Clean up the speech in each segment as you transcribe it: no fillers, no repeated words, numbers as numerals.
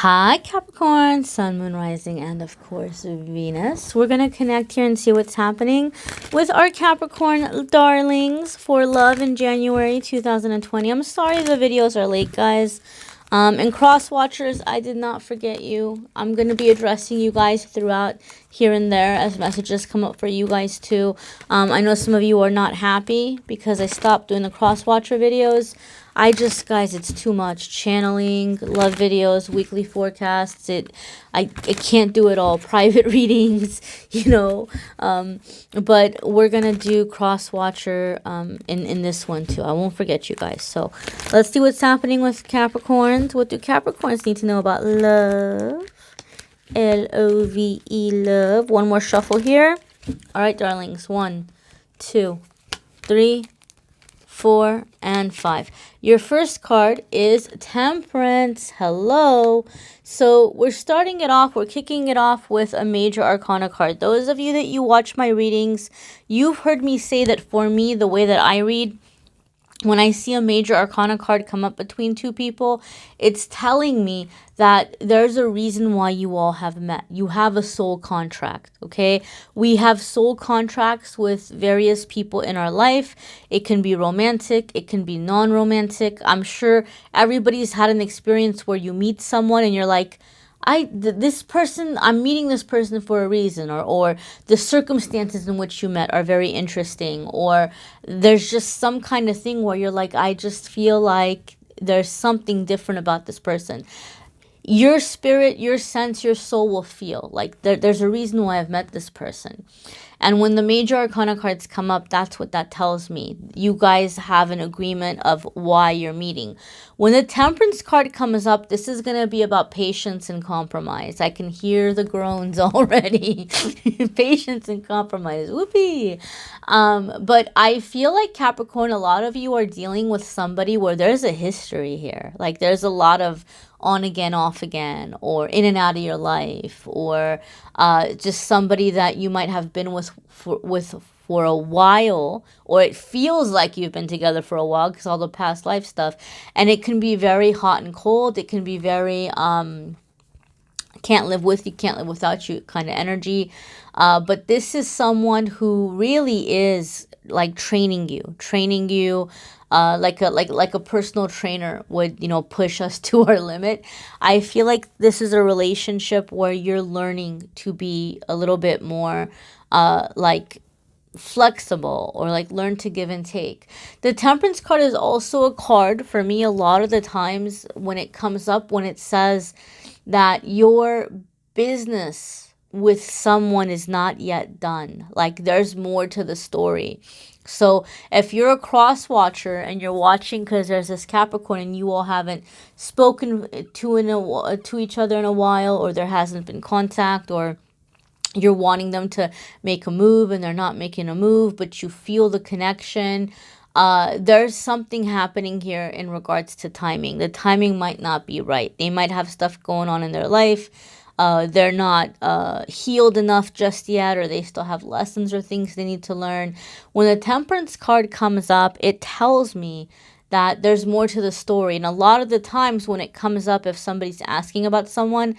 Hi, Capricorn, Sun, Moon, Rising, and of course, Venus. We're going to connect here and see what's happening with our Capricorn darlings for love in January 2020. I'm sorry the videos are late, guys. And cross watchers, I did not forget you. I'm going to be addressing you guys throughout here and there as messages come up for you guys too. I know some of you are not happy because I stopped doing the cross watcher videos. Guys, it's too much. Channeling, love videos, weekly forecasts. I can't do it all. Private readings, but we're going to do cross-watcher in this one too. I won't forget you guys. So let's see what's happening with Capricorns. What do Capricorns need to know about love? Love, love. One more shuffle here. All right, darlings. 1, 2, 3, 4, and 5. Your first card is Temperance. Hello. So we're starting it off. We're kicking it off with a major arcana card. Those of you that you watch my readings, you've heard me say that for me, the way that I read, when I see a major arcana card come up between two people, it's telling me that there's a reason why you all have met. You have a soul contract, okay? We have soul contracts with various people in our life. It can be romantic. It can be non-romantic. I'm sure everybody's had an experience where you meet someone and you're like, I'm meeting this person for a reason, or the circumstances in which you met are very interesting, or there's just some kind of thing where you're like, I just feel like there's something different about this person. Your spirit, your sense, your soul will feel like there's a reason why I've met this person. And when the major arcana cards come up, that's what that tells me. You guys have an agreement of why you're meeting. When the Temperance card comes up, this is going to be about patience and compromise. I can hear the groans already. Patience and compromise. Whoopee. But I feel like Capricorn, a lot of you are dealing with somebody where there's a history here. Like there's a lot of on again, off again, or in and out of your life, or just somebody that you might have been with for a while, or it feels like you've been together for a while because all the past life stuff. And it can be very hot and cold. It can be very can't live with you, can't live without you kind of energy. But this is someone who really is like training you like a personal trainer would, push us to our limit. I feel like this is a relationship where you're learning to be a little bit more like flexible, or like learn to give and take. The Temperance card is also a card for me a lot of the times when it comes up, when it says that your business with someone is not yet done. Like there's more to the story. So if you're a cross watcher and you're watching because there's this Capricorn and you all haven't spoken to each other in a while, or there hasn't been contact, or you're wanting them to make a move and they're not making a move, but you feel the connection, there's something happening here in regards to timing. The timing might not be right. They might have stuff going on in their life. They're not healed enough just yet, or they still have lessons or things they need to learn. When the Temperance card comes up, it tells me that there's more to the story. And a lot of the times when it comes up, if somebody's asking about someone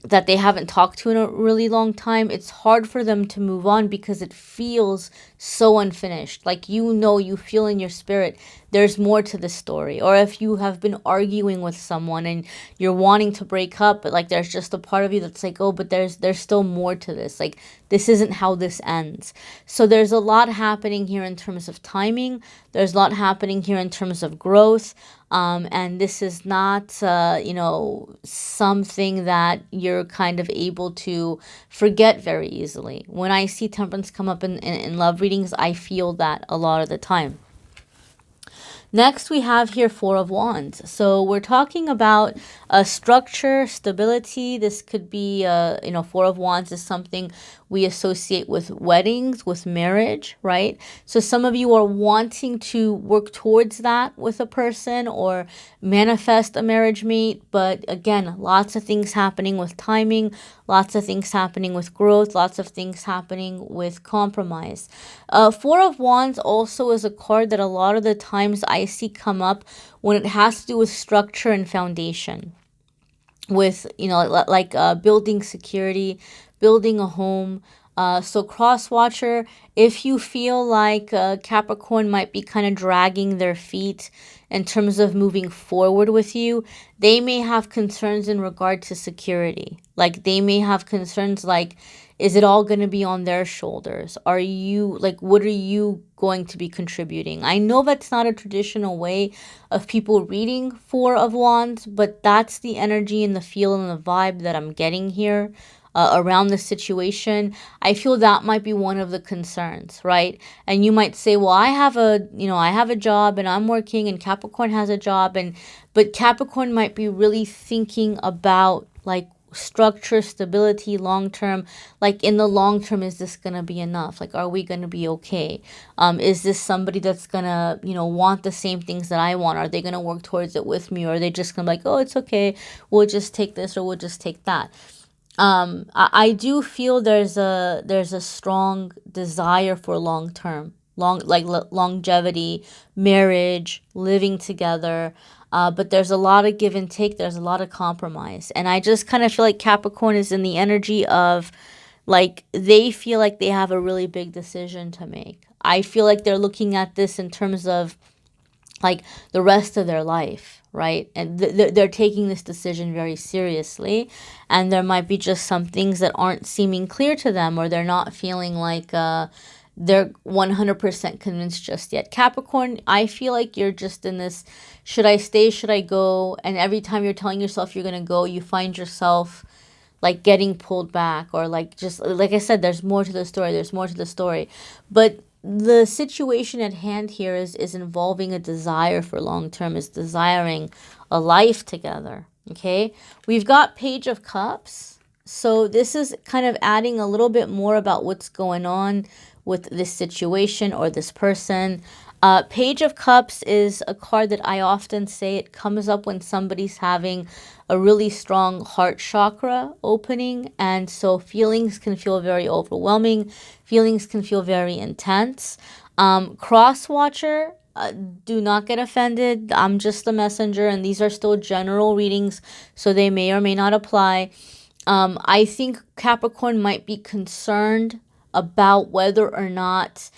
that they haven't talked to in a really long time, it's hard for them to move on because it feels so unfinished. Like, you feel in your spirit there's more to the story. Or if you have been arguing with someone and you're wanting to break up, but like there's just a part of you that's like, oh, but there's still more to this. Like, this isn't how this ends. So there's a lot happening here in terms of timing. There's a lot happening here in terms of growth. And this is not, something that you're kind of able to forget very easily. When I see Temperance come up in love readings, I feel that a lot of the time. Next, we have here Four of Wands. So we're talking about structure, stability. This could be, Four of Wands is something we associate with weddings, with marriage, right? So some of you are wanting to work towards that with a person or manifest a marriage mate. But again, lots of things happening with timing, lots of things happening with growth, lots of things happening with compromise. Four of Wands also is a card that a lot of the times I see come up when it has to do with structure and foundation. with, you know, like building security, building a home. So cross watcher, if you feel like Capricorn might be kind of dragging their feet in terms of moving forward with you, they may have concerns in regard to security. Like they may have concerns like, is it all going to be on their shoulders? Are you like, what are you going to be contributing? I know that's not a traditional way of people reading Four of Wands, but that's the energy and the feel and the vibe that I'm getting here. Around the situation. I feel that might be one of the concerns, right? And you might say, well, I have a job and I'm working, and Capricorn has a job, but Capricorn might be really thinking about like structure, stability, long term. Like in the long term, is this gonna be enough? Like, are we gonna be okay? Is this somebody that's gonna, want the same things that I want? Are they gonna work towards it with me, or are they just gonna be like, oh, it's okay, we'll just take this or we'll just take that? I do feel there's a strong desire for long term, longevity, marriage, living together. But there's a lot of give and take. There's a lot of compromise. And I just kind of feel like Capricorn is in the energy of like they feel like they have a really big decision to make. I feel like they're looking at this in terms of like the rest of their life, right? And they're taking this decision very seriously, and there might be just some things that aren't seeming clear to them, or they're not feeling like they're 100% convinced just yet. Capricorn, I feel like you're just in this, should I stay, should I go? And every time you're telling yourself you're going to go, you find yourself like getting pulled back, or like, just like I said, there's more to the story, there's more to the story. But the situation at hand here is involving a desire for long term, is desiring a life together. Okay, we've got Page of Cups, so this is kind of adding a little bit more about what's going on with this situation or this person. Page of Cups is a card that I often say it comes up when somebody's having a really strong heart chakra opening, and so feelings can feel very overwhelming. Feelings can feel very intense. Cross watcher, do not get offended. I'm just the messenger, and these are still general readings, so they may or may not apply. I think Capricorn might be concerned about whether or not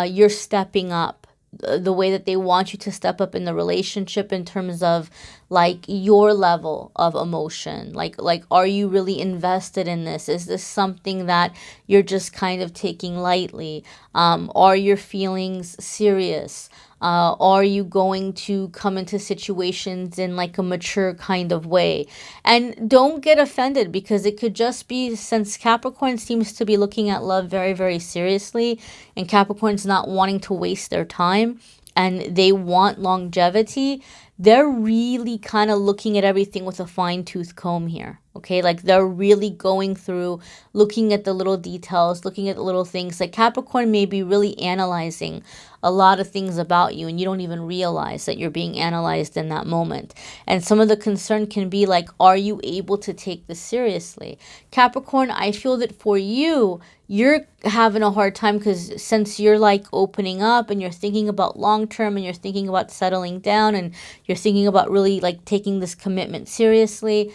you're stepping up the way that they want you to step up in the relationship, in terms of like your level of emotion. Like are you really invested in this? Is this something that you're just kind of taking lightly? Are your feelings serious? Are you going to come into situations in like a mature kind of way? And don't get offended, because it could just be, since Capricorn seems to be looking at love very, very seriously, and Capricorn's not wanting to waste their time, and they want longevity, they're really kind of looking at everything with a fine-tooth comb here. Okay, like they're really going through, looking at the little details, looking at the little things. Like Capricorn may be really analyzing a lot of things about you, and you don't even realize that you're being analyzed in that moment. And some of the concern can be like, are you able to take this seriously? Capricorn, I feel that for you, you're having a hard time, because since you're like opening up and you're thinking about long term, and you're thinking about settling down, and you're thinking about really like taking this commitment seriously,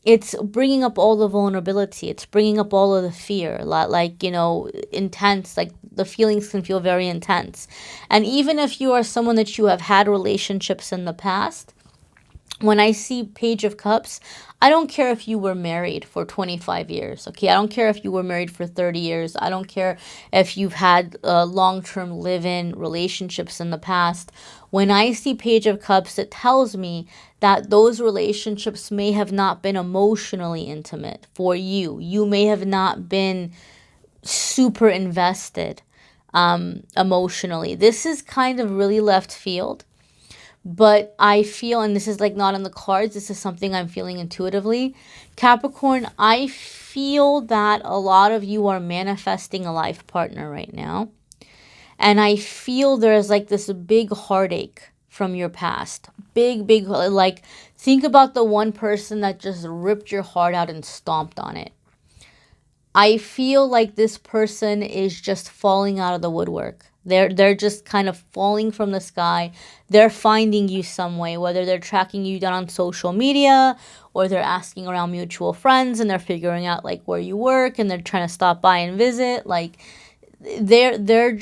it's bringing up all the vulnerability. It's bringing up all of the fear, like, intense, like the feelings can feel very intense. And even if you are someone that you have had relationships in the past, when I see Page of Cups, I don't care if you were married for 25 years, okay? I don't care if you were married for 30 years. I don't care if you've had long-term live-in relationships in the past. When I see Page of Cups, it tells me that those relationships may have not been emotionally intimate for you. You may have not been super invested emotionally. This is kind of really left field. But I feel, and this is like not in the cards, this is something I'm feeling intuitively. Capricorn, I feel that a lot of you are manifesting a life partner right now. And I feel there's like this big heartache from your past. Big, like think about the one person that just ripped your heart out and stomped on it. I feel like this person is just falling out of the woodwork. They're just kind of falling from the sky. They're finding you some way, whether they're tracking you down on social media or they're asking around mutual friends and they're figuring out like where you work and they're trying to stop by and visit. Like they're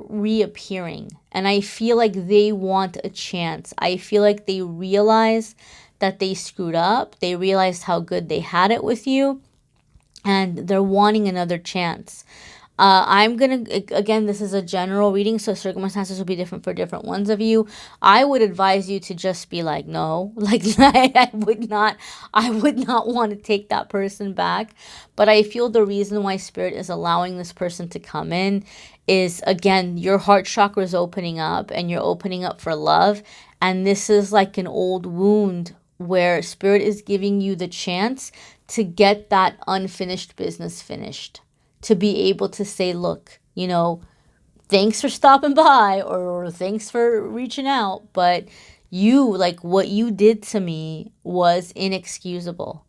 reappearing, and I feel like they want a chance. I feel like they realize that they screwed up. They realized how good they had it with you, and they're wanting another chance. I'm going to, again, this is a general reading, so circumstances will be different for different ones of you. I would advise you to just be like, no, like I would not want to take that person back. But I feel the reason why Spirit is allowing this person to come in is, again, your heart chakra is opening up and you're opening up for love. And this is like an old wound where Spirit is giving you the chance to get that unfinished business finished. To be able to say, look, you know, thanks for stopping by or thanks for reaching out, but you, like what you did to me was inexcusable.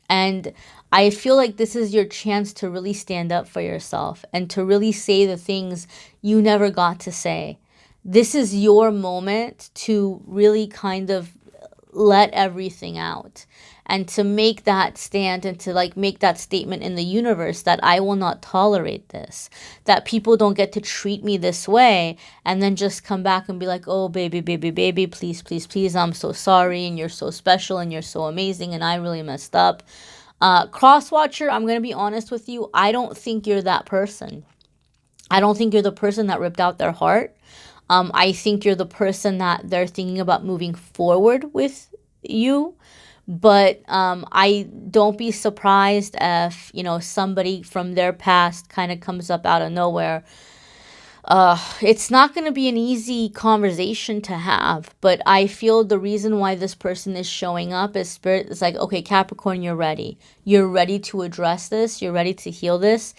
And I feel like this is your chance to really stand up for yourself and to really say the things you never got to say. This is your moment to really kind of let everything out and to make that stand and to like make that statement in the universe that I will not tolerate this, that people don't get to treat me this way and then just come back and be like, oh, baby, baby, baby, please, please, please, I'm so sorry and you're so special and you're so amazing and I really messed up. Crosswatcher, I'm going to be honest with you. I don't think you're that person. I don't think you're the person that ripped out their heart. I think you're the person that they're thinking about moving forward with you. But I don't be surprised if, you know, somebody from their past kind of comes up out of nowhere. It's not going to be an easy conversation to have, but I feel the reason why this person is showing up is Spirit is like, okay, Capricorn, you're ready. You're ready to address this. You're ready to heal this.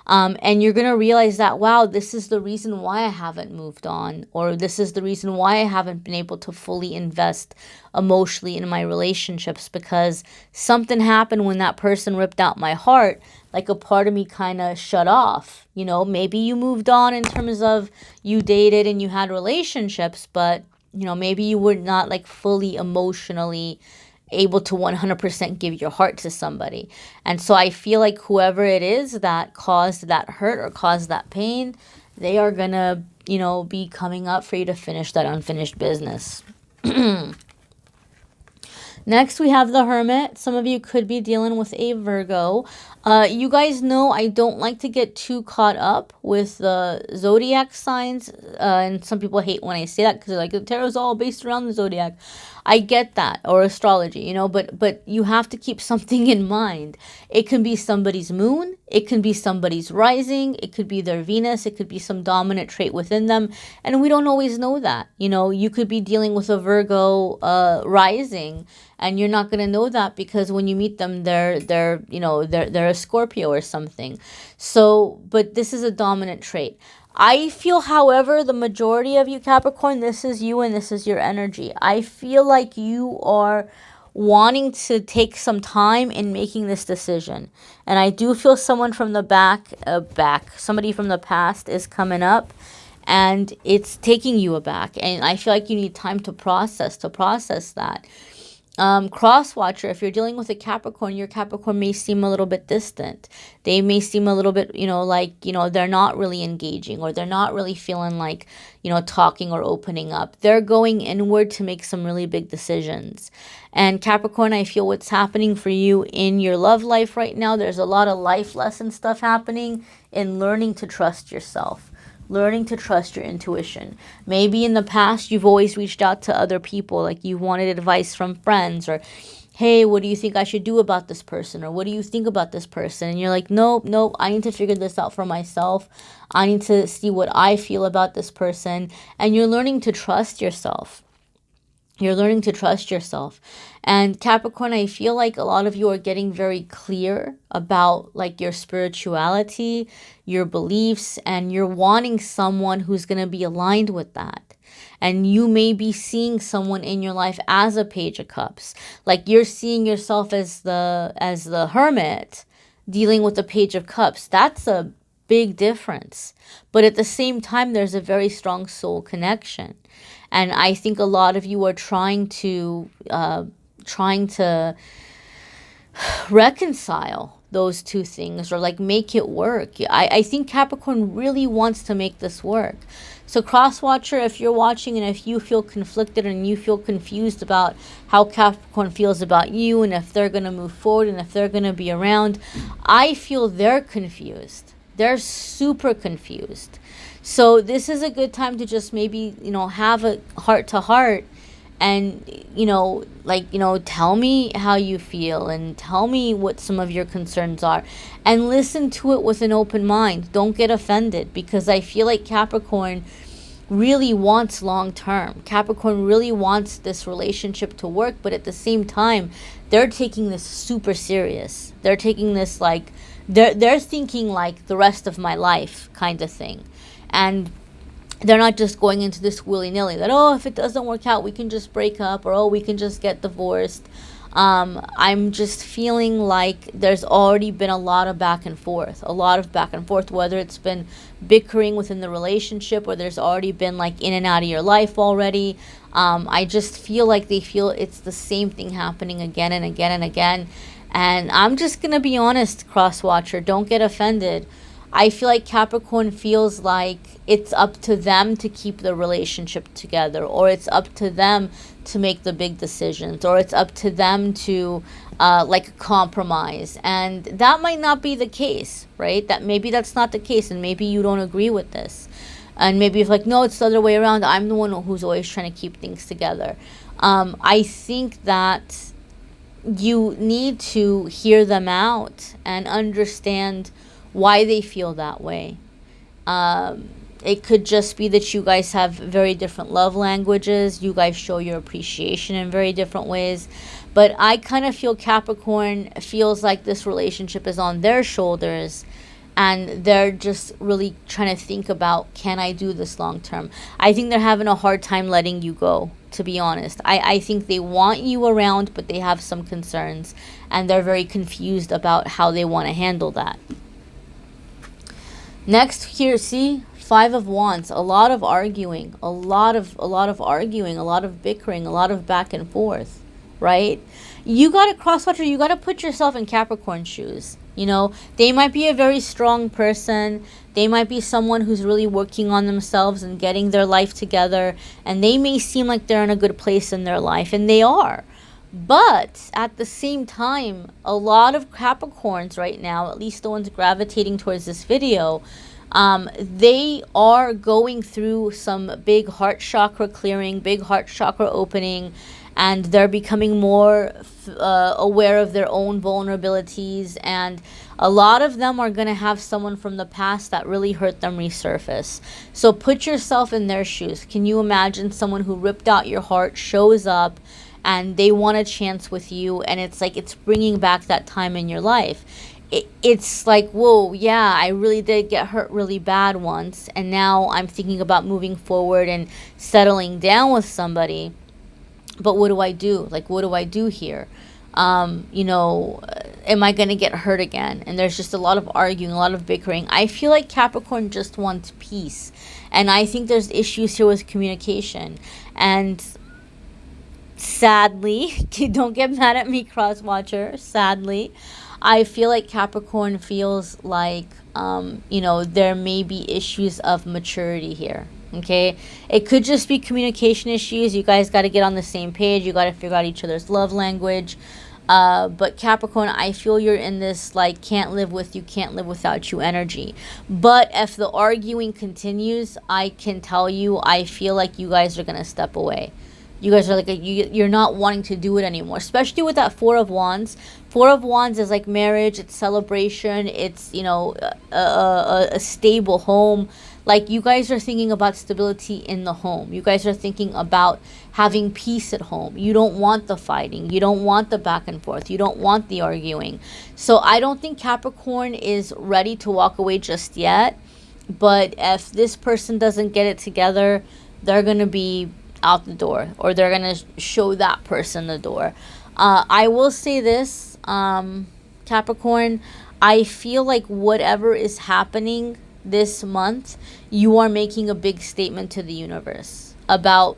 And you're going to realize that, wow, this is the reason why I haven't moved on, or this is the reason why I haven't been able to fully invest emotionally in my relationships, because something happened when that person ripped out my heart. Like a part of me kind of shut off. You know, maybe you moved on in terms of you dated and you had relationships, but, you know, maybe you were not like fully emotionally able to 100% give your heart to somebody. And so I feel like whoever it is that caused that hurt or caused that pain, they are gonna, you know, be coming up for you to finish that unfinished business. Next, we have the Hermit. Some of you could be dealing with a Virgo. You guys know I don't like to get too caught up with the zodiac signs. And some people hate when I say that because they're like, the tarot's all based around the zodiac. I get that, or astrology, you know, but you have to keep something in mind. It can be somebody's moon, it can be somebody's rising, it could be their Venus, it could be some dominant trait within them, and we don't always know that. You know, you could be dealing with a Virgo rising, and you're not going to know that because when you meet them, they're a Scorpio or something. So, but this is a dominant trait. I feel, however, the majority of you Capricorn, this is you and this is your energy. I feel like you are wanting to take some time in making this decision. And I do feel someone from the somebody from the past is coming up and it's taking you aback. And I feel like you need time to process that. Crosswatcher, if you're dealing with a Capricorn, your Capricorn may seem a little bit distant. They may seem a little bit, they're not really engaging, or they're not really feeling like, talking or opening up. They're going inward to make some really big decisions. And Capricorn, I feel what's happening for you in your love life right now, there's a lot of life lesson stuff happening in learning to trust yourself. Learning to trust your intuition. Maybe in the past, you've always reached out to other people, like you wanted advice from friends, or, hey, what do you think I should do about this person? Or what do you think about this person? And you're like, nope, I need to figure this out for myself. I need to see what I feel about this person. And you're learning to trust yourself. You're learning to trust yourself. And Capricorn, I feel like a lot of you are getting very clear about like your spirituality, your beliefs, and you're wanting someone who's going to be aligned with that. And you may be seeing someone in your life as a Page of Cups. Like you're seeing yourself as the Hermit dealing with the Page of Cups. That's a big difference. But at the same time, there's a very strong soul connection. And I think a lot of you are trying to reconcile those two things, or like make it work. I think Capricorn really wants to make this work. So cross watcher, if you're watching and if you feel conflicted and you feel confused about how Capricorn feels about you and if they're going to move forward and if they're going to be around, I feel they're confused. They're super confused. So this is a good time to just maybe, have a heart to heart and, tell me how you feel and tell me what some of your concerns are and listen to it with an open mind. Don't get offended, because I feel like Capricorn really wants long term. Capricorn really wants this relationship to work, but at the same time, they're taking this super serious. They're taking this like, they're thinking like the rest of my life kind of thing. And they're not just going into this willy-nilly that, oh, if it doesn't work out, we can just break up, or, oh, we can just get divorced. I'm just feeling like there's already been a lot of back and forth, whether it's been bickering within the relationship or there's already been like in and out of your life already. I just feel like they feel it's the same thing happening again and again and again. And I'm just going to be honest, cross-watcher, don't get offended. I feel like Capricorn feels like it's up to them to keep the relationship together, or it's up to them to make the big decisions, or it's up to them to compromise. And that might not be the case, right? Maybe that's not the case, and maybe you don't agree with this. And maybe if like, no, it's the other way around, I'm the one who's always trying to keep things together. I think that you need to hear them out and understand why they feel that way. It could just be that you guys have very different love languages. You guys show your appreciation in very different ways. But I kind of feel Capricorn feels like this relationship is on their shoulders, and they're just really trying to think about, can I do this long term? I think they're having a hard time letting you go, to be honest. I think they want you around, but they have some concerns, and they're very confused about how they want to handle that. Next here, see, 5 of Wands, a lot of arguing, a lot of bickering, a lot of back and forth, right? You got to cross-watcher, you got to put yourself in Capricorn shoes. They might be a very strong person. They might be someone who's really working on themselves and getting their life together, and they may seem like they're in a good place in their life, and they are. But at the same time, a lot of Capricorns right now, at least the ones gravitating towards this video, they are going through some big heart chakra clearing, big heart chakra opening, and they're becoming more aware of their own vulnerabilities. And a lot of them are going to have someone from the past that really hurt them resurface. So put yourself in their shoes. Can you imagine someone who ripped out your heart shows up and they want a chance with you, and it's like it's bringing back that time in your life? It's like, whoa, yeah, I really did get hurt really bad once, and now I'm thinking about moving forward and settling down with somebody. But what do I do? Like, what do I do here? Am I going to get hurt again? And there's just a lot of arguing, a lot of bickering. I feel like Capricorn just wants peace. And I think there's issues here with communication. And sadly, don't get mad at me, cross-watcher, sadly, I feel like Capricorn feels like, there may be issues of maturity here. Okay, it could just be communication issues. You guys got to get on the same page. You got to figure out each other's love language. But Capricorn, I feel you're in this like can't live with you, can't live without you energy. But if the arguing continues, I can tell you, I feel like you guys are going to step away. You guys are like, you're not wanting to do it anymore, especially with that 4 of Wands. 4 of Wands is like marriage, it's celebration, it's, a stable home. Like, you guys are thinking about stability in the home. You guys are thinking about having peace at home. You don't want the fighting. You don't want the back and forth. You don't want the arguing. So I don't think Capricorn is ready to walk away just yet. But if this person doesn't get it together, they're going to be out the door, or they're going to show that person the door. I will say this, Capricorn, I feel like whatever is happening this month, you are making a big statement to the universe about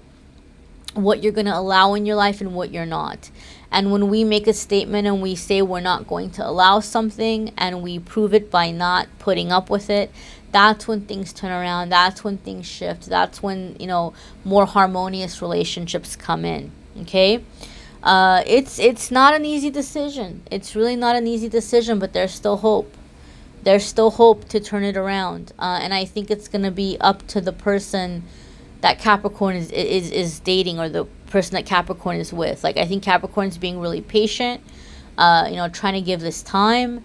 what you're going to allow in your life and what you're not. And when we make a statement and we say we're not going to allow something, and we prove it by not putting up with it, that's when things turn around. That's when things shift. That's when, you know, more harmonious relationships come in. Okay? It's not an easy decision. It's really not an easy decision, but there's still hope. There's still hope to turn it around. And I think it's going to be up to the person that Capricorn is dating, or the person that Capricorn is with. Like, I think Capricorn's being really patient, you know, trying to give this time,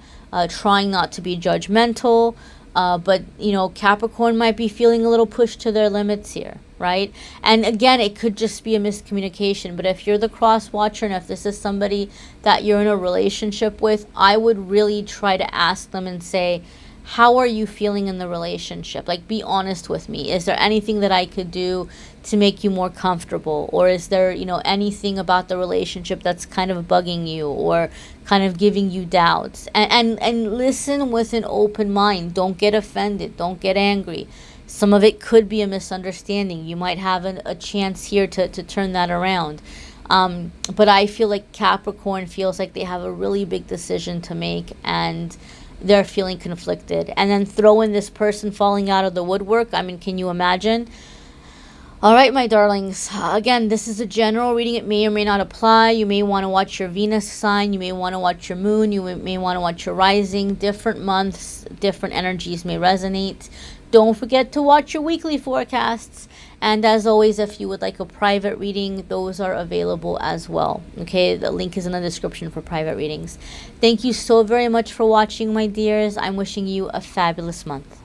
trying not to be judgmental. But, you know, Capricorn might be feeling a little pushed to their limits here, right? And again, it could just be a miscommunication. But if you're the cross watcher, and if this is somebody that you're in a relationship with, I would really try to ask them and say, how are you feeling in the relationship? Like, be honest with me. Is there anything that I could do to make you more comfortable? Or is there, you know, anything about the relationship that's kind of bugging you or kind of giving you doubts? And listen with an open mind. Don't get offended. Don't get angry. Some of it could be a misunderstanding. You might have a chance here to turn that around. But I feel like Capricorn feels like they have a really big decision to make, and they're feeling conflicted. And then throw in this person falling out of the woodwork. I mean, can you imagine? All right, my darlings. Again, this is a general reading. It may or may not apply. You may want to watch your Venus sign. You may want to watch your moon. You may want to watch your rising. Different months, different energies may resonate. Don't forget to watch your weekly forecasts. And as always, if you would like a private reading, those are available as well. Okay, the link is in the description for private readings. Thank you so very much for watching, my dears. I'm wishing you a fabulous month.